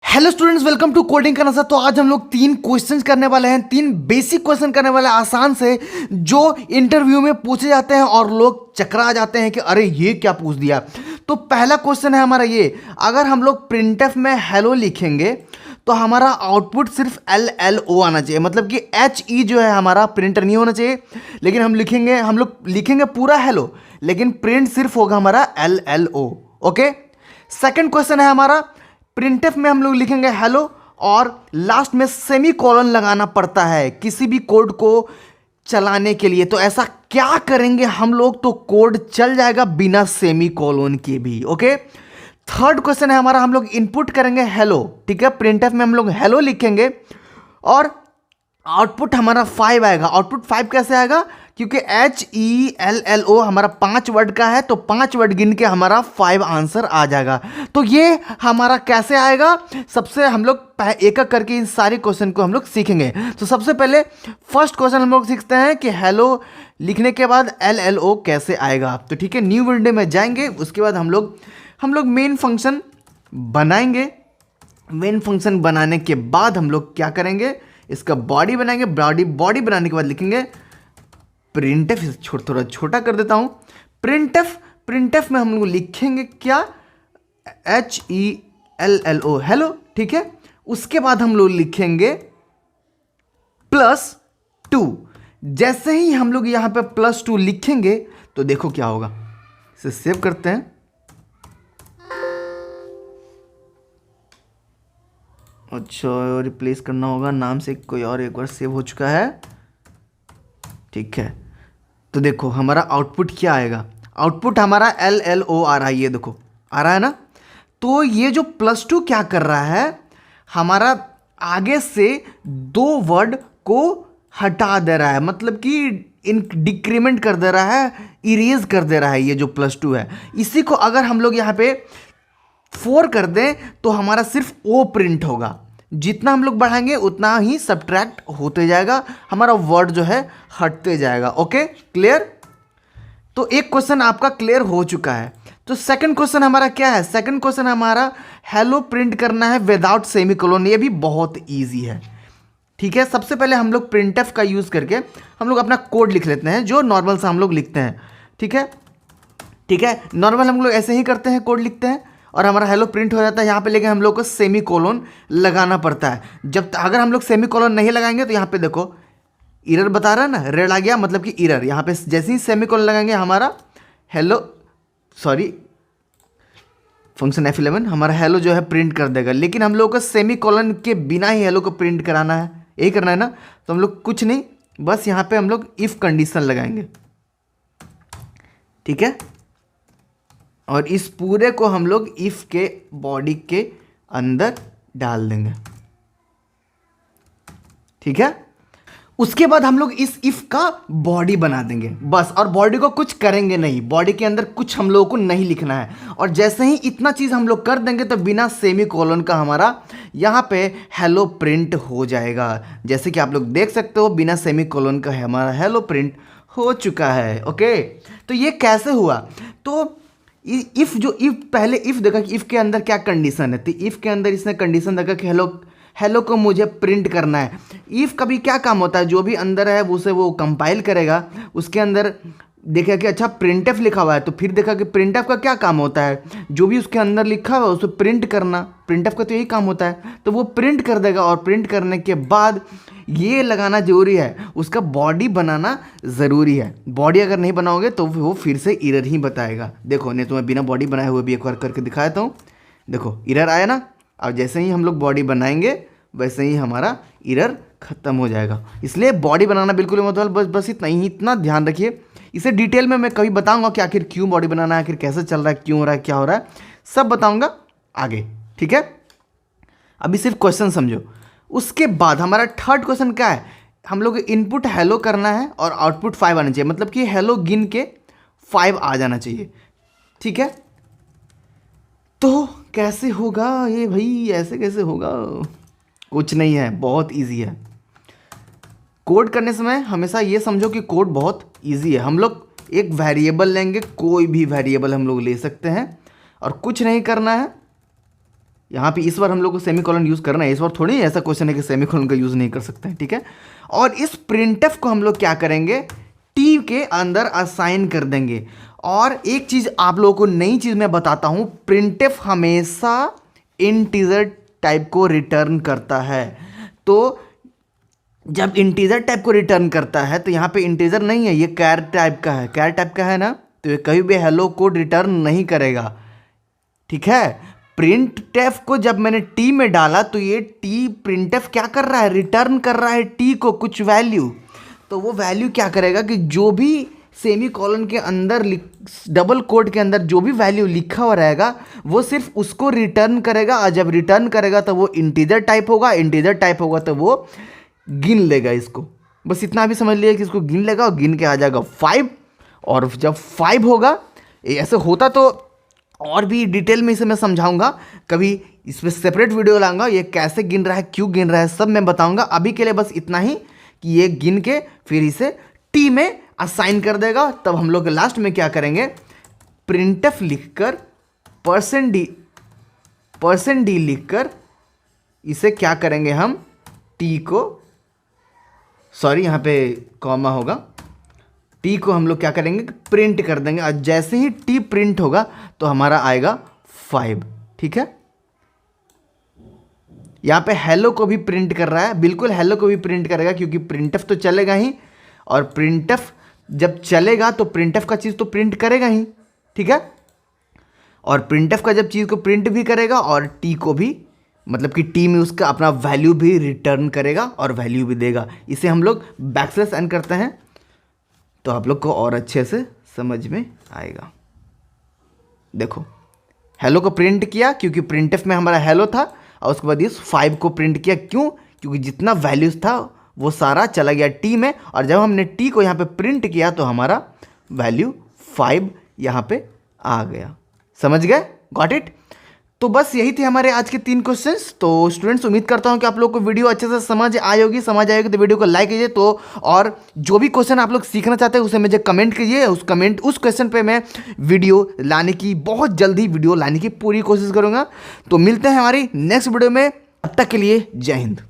Hello students, welcome to coding का नशा। तो आज हम लोग 3 क्वेश्चंस करने वाले हैं, 3 बेसिक क्वेश्चन करने वाले हैं, आसान से, जो इंटरव्यू में पूछे जाते हैं और लोग चकरा जाते हैं कि अरे ये क्या पूछ दिया। तो पहला क्वेश्चन है हमारा ये, अगर हम लोग प्रिंटफ में हेलो लिखेंगे तो हमारा आउटपुट सिर्फ LLO आना चाहिए, मतलब कि HE जो है हमारा प्रिंटर नहीं होना चाहिए। लेकिन हम लोग लिखेंगे पूरा हेलो, लेकिन प्रिंट सिर्फ होगा हमारा LLO। ओके, सेकंड क्वेश्चन है हमारा, प्रिंटफ में हम लोग लिखेंगे हेलो और लास्ट में सेमी कॉलन लगाना पड़ता है किसी भी कोड को चलाने के लिए। तो ऐसा क्या करेंगे हम लोग तो कोड चल जाएगा बिना सेमी कॉलन के भी। ओके, थर्ड क्वेश्चन है हमारा, हम लोग इनपुट करेंगे हेलो, ठीक है, प्रिंटफ में हम लोग हेलो लिखेंगे और आउटपुट हमारा 5 आएगा। आउटपुट 5 कैसे आएगा? क्योंकि HELLO हमारा 5 वर्ड का है, तो 5 वर्ड गिन के हमारा 5 आंसर आ जाएगा। तो ये हमारा कैसे आएगा, सबसे हम लोग एक एक करके इन सारे क्वेश्चन को हम लोग सीखेंगे। तो सबसे पहले फर्स्ट क्वेश्चन हम लोग सीखते हैं कि हेलो लिखने के बाद LLO कैसे आएगा। तो ठीक है, न्यू विंडो में जाएंगे, उसके बाद हम लोग मेन फंक्शन बनाएंगे। मेन फंक्शन बनाने के बाद हम लोग क्या करेंगे, इसका बॉडी बनाएंगे। बॉडी बनाने के बाद लिखेंगे प्रिंटफ, थोड़ा छोटा कर देता हूं। प्रिंटफ में हम लोग लिखेंगे क्या, HELLO हेलो, ठीक है। उसके बाद हम लोग लिखेंगे +2। जैसे ही हम लोग यहां पे +2 लिखेंगे तो देखो क्या होगा। इसे सेव करते हैं। अच्छा, रिप्लेस करना होगा नाम से, कोई और एक बार सेव हो चुका है, ठीक है। तो देखो हमारा आउटपुट क्या आएगा, आउटपुट हमारा LLO आ रहा है, ये देखो आ रहा है ना। तो ये जो +2 क्या कर रहा है, हमारा आगे से 2 वर्ड को हटा दे रहा है, मतलब कि डिक्रीमेंट कर दे रहा है, इरेज कर दे रहा है। ये जो +2 है, इसी को अगर हम लोग यहाँ पे 4 कर दें तो हमारा सिर्फ O प्रिंट होगा। जितना हम लोग बढ़ाएंगे उतना ही सब्ट्रैक्ट होते जाएगा, हमारा वर्ड जो है हटते जाएगा। Okay, clear. तो एक क्वेश्चन आपका क्लियर हो चुका है। तो सेकंड क्वेश्चन हमारा क्या है, सेकंड क्वेश्चन हमारा हेलो प्रिंट करना है विदाउट सेमीकोलन। ये भी बहुत इजी है, ठीक है। सबसे पहले हम लोग प्रिंटफ का यूज करके हम लोग अपना कोड लिख लेते हैं, जो नॉर्मल सा हम लोग लिखते हैं, ठीक है। ठीक है, नॉर्मल हम लोग ऐसे ही करते हैं, कोड लिखते हैं और हमारा हेलो प्रिंट हो जाता है। यहाँ पे लेकिन हम लोग को सेमी कोलन लगाना पड़ता है। अगर हम लोग सेमी कोलन नहीं लगाएंगे तो यहाँ पे देखो इरर बता रहा है ना, रेड आ गया, मतलब कि इरर। यहाँ पे जैसे ही सेमी कोलन लगाएंगे हमारा फंक्शन F11 हमारा हेलो जो है प्रिंट कर देगा। लेकिन हम लोग को सेमी कोलन के बिना ही हेलो को प्रिंट कराना है, यही करना है ना। तो हम लोग कुछ नहीं, बस यहाँ पे हम लोग इफ कंडीशन लगाएंगे, ठीक है। और इस पूरे को हम लोग इफ के बॉडी के अंदर डाल देंगे, ठीक है। उसके बाद हम लोग इस इफ का बॉडी बना देंगे बस, और बॉडी को कुछ करेंगे नहीं, बॉडी के अंदर कुछ हम लोगों को नहीं लिखना है। और जैसे ही इतना चीज हम लोग कर देंगे तो बिना सेमी कोलन का हमारा यहाँ पे हेलो प्रिंट हो जाएगा। जैसे कि आप लोग देख सकते हो, बिना सेमी कोलन का हमारा हेलो प्रिंट हो चुका है। ओके, तो ये कैसे हुआ, तो इफ पहले इफ देखा कि इफ के अंदर क्या कंडीशन है, तो इफ के अंदर इसने कंडीशन देखा कि हेलो को मुझे प्रिंट करना है। इफ का भी क्या काम होता है, जो भी अंदर है उसे वो कंपाइल करेगा, उसके अंदर देखा कि अच्छा प्रिंटफ लिखा हुआ है, तो फिर देखा कि प्रिंटफ का क्या काम होता है, जो भी उसके अंदर लिखा हुआ है उसे प्रिंट करना। प्रिंटफ का तो यही काम होता है, तो वो प्रिंट कर देगा। और प्रिंट करने के बाद ये लगाना जरूरी है, उसका बॉडी बनाना ज़रूरी है। बॉडी अगर नहीं बनाओगे तो वो फिर से इरर ही बताएगा। देखो, नहीं तो मैं बिना बॉडी बनाए हुए भी एक बार करके दिखा देता हूँ। देखो इरर आया ना। अब जैसे ही हम लोग बॉडी बनाएंगे वैसे ही हमारा इरर खत्म हो जाएगा। इसलिए बॉडी बनाना बिल्कुल मतलब बस इतना ही, इतना ध्यान रखिए। इसे डिटेल में मैं कभी बताऊंगा कि आखिर क्यों बॉडी बनाना है, आखिर कैसे चल रहा है, क्यों हो रहा है, क्या हो रहा है, सब बताऊंगा आगे, ठीक है। अभी सिर्फ क्वेश्चन समझो। उसके बाद हमारा थर्ड क्वेश्चन क्या है, हम लोग इनपुट हेलो करना है और आउटपुट 5 आना चाहिए, मतलब कि हेलो गिन के 5 आ जाना चाहिए, ठीक है। तो कैसे होगा ये भाई, ऐसे कैसे होगा, कुछ नहीं है, बहुत इजी है। कोड करने समय हमेशा ये समझो कि कोड बहुत इजी है। हम लोग एक वेरिएबल लेंगे, कोई भी वेरिएबल हम लोग ले सकते हैं और कुछ नहीं करना है, यहाँ पे इस बार हम लोग को सेमीकोलन यूज़ करना है, इस बार थोड़ी ऐसा क्वेश्चन है कि सेमीकोलन का यूज़ नहीं कर सकते हैं, ठीक है। और इस प्रिंटफ को हम लोग क्या करेंगे, टी के अंदर असाइन कर देंगे। और एक चीज़ आप लोगों को नई चीज़ मैं बताता हूँ, प्रिंटफ हमेशा इंटीजर टाइप को रिटर्न करता है। तो जब इंटीजर टाइप को रिटर्न करता है तो यहाँ पे इंटीजर नहीं है, ये कैर टाइप का है, कैर टाइप का है ना, तो ये कभी भी हेलो कोड रिटर्न नहीं करेगा, ठीक है। प्रिंटफ को जब मैंने टी में डाला तो ये टी प्रिंटफ क्या कर रहा है, रिटर्न कर रहा है टी को कुछ वैल्यू। तो वो वैल्यू क्या करेगा कि जो भी सेमी कॉलन के अंदर डबल कोट के अंदर जो भी वैल्यू लिखा हुआ रहेगा वो सिर्फ उसको रिटर्न करेगा। और जब रिटर्न करेगा तो वो इंटीजर टाइप होगा, इंटीजर टाइप होगा तो वो गिन लेगा इसको। बस इतना भी समझ लिया कि इसको गिन लेगा और गिन के आ जाएगा 5। और जब 5 होगा, ऐसे होता तो और भी डिटेल में इसे मैं समझाऊंगा, कभी इस पर सेपरेट वीडियो लाऊंगा, ये कैसे गिन रहा है, क्यों गिन रहा है, सब मैं बताऊंगा। अभी के लिए बस इतना ही कि ये गिन के फिर इसे टी में असाइन कर देगा। तब हम लोग लास्ट में क्या करेंगे, प्रिंटफ लिखकर %d लिखकर इसे क्या करेंगे हम, टी को, सॉरी यहाँ पे कॉमा होगा, टी को हम लोग क्या करेंगे, प्रिंट कर देंगे। और जैसे ही टी प्रिंट होगा तो हमारा आएगा 5, ठीक है। यहाँ पे हेलो को भी प्रिंट कर रहा है, बिल्कुल हेलो को भी प्रिंट करेगा क्योंकि प्रिंटफ तो चलेगा ही, और प्रिंटफ जब चलेगा तो प्रिंटफ का चीज़ तो प्रिंट करेगा ही, ठीक है। और प्रिंटफ का जब चीज़ को प्रिंट भी करेगा और टी को भी, मतलब कि टी में उसका अपना वैल्यू भी रिटर्न करेगा और वैल्यू भी देगा। इसे हम लोग बैकस्लैश एन करते हैं तो आप लोग को और अच्छे से समझ में आएगा। देखो हेलो को प्रिंट किया क्योंकि प्रिंटफ में हमारा हेलो था, और उसके बाद इस 5 को प्रिंट किया, क्यों, क्योंकि जितना वैल्यूज था वो सारा चला गया टी में। और जब हमने टी को यहाँ पे प्रिंट किया तो हमारा वैल्यू 5 यहाँ पे आ गया। समझ गए, गॉट इट। तो बस यही थे हमारे आज के 3 क्वेश्चंस। तो स्टूडेंट्स उम्मीद करता हूँ कि आप लोग को वीडियो अच्छे से समझ आई होगी तो वीडियो को लाइक कीजिए। तो और जो भी क्वेश्चन आप लोग सीखना चाहते हैं उसे मुझे कमेंट कीजिए, उस क्वेश्चन पे मैं वीडियो लाने की, बहुत जल्दी वीडियो लाने की पूरी कोशिश करूँगा। तो मिलते हैं हमारी नेक्स्ट वीडियो में, तब तक के लिए जय हिंद।